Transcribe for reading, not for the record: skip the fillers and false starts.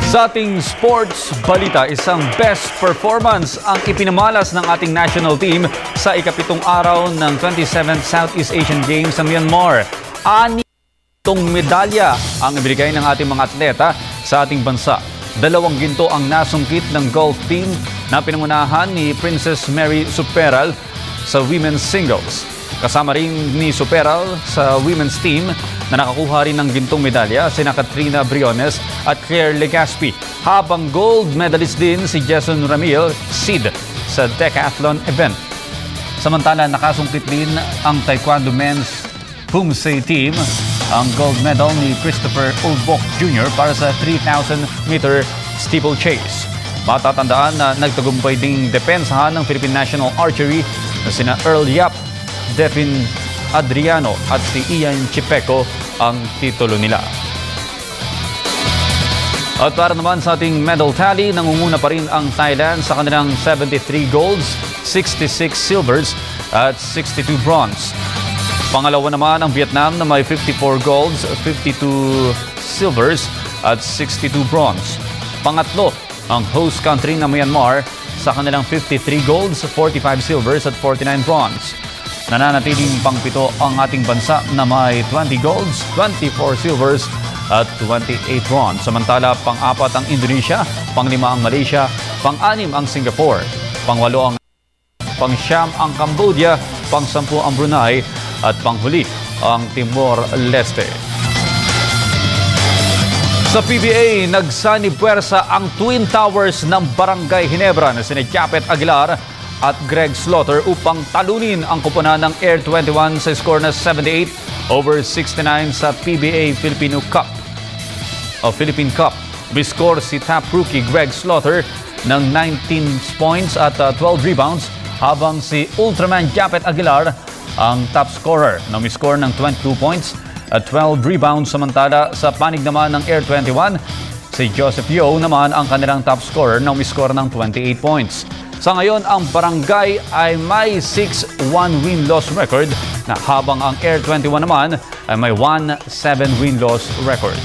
Sa ating sports balita, isang best performance ang ipinamalas ng ating national team sa ikapitong araw ng 27th Southeast Asian Games sa Myanmar. 6 medalya ang ibigay ng ating mga atleta sa ating bansa. 2 ginto ang nasungkit ng golf team na pinangunahan ni Princess Mary Superal sa women's singles. Kasama rin ni Superal sa women's team na nakakuha rin ng gintong medalya sina Katrina Briones at Claire Legaspi. Habang gold medalist din si Jason Ramil Sid sa decathlon event. Samantala nakasungkit din ang Taekwondo men's Pumse team ang gold medal ni Christopher Ulbok Jr. para sa 3,000-meter steeplechase. Matatandaan na nagtagumpay ding depensahan ng Philippine National Archery na sina Earl Yap, Devin Adriano at si Ian Chipeco ang titulo nila. At para naman sa ating medal tally, nangunguna pa rin ang Thailand sa kanilang 73 golds, 66 silvers at 62 bronze. Pangalawa naman ang Vietnam na may 54 golds, 52 silvers at 62 bronze. Pangatlo ang host country na Myanmar sa kanilang 53 golds, 45 silvers at 49 bronze. Nananatiling pangpito ang ating bansa na may 20 golds, 24 silvers at 28 bronze. Samantala, pang-apat ang Indonesia, pang-lima ang Malaysia, pang-anim ang Singapore, pang-walo ang pang-siyam ang Cambodia, pang-sampu ang Brunei at pang-huli ang Timor-Leste. Sa PBA, nagsanib-puwersa ang Twin Towers ng Barangay Ginebra na sina Japet Aguilar at Greg Slaughter upang talunin ang koponan ng Air 21 sa score na 78-69 sa PBA Philippine Cup. Biscore si top rookie Greg Slaughter ng 19 points at 12 rebounds habang si Ultraman Japet Aguilar ang top scorer na may score ng 22 points at 12 rebounds. Samantala sa panig naman ng Air 21, si Joseph Yeo naman ang kanilang top scorer na may score ng 28 points. Sa ngayon, ang Barangay ay may 6-1 win-loss record na habang ang Air 21 naman ay may 1-7 win-loss record.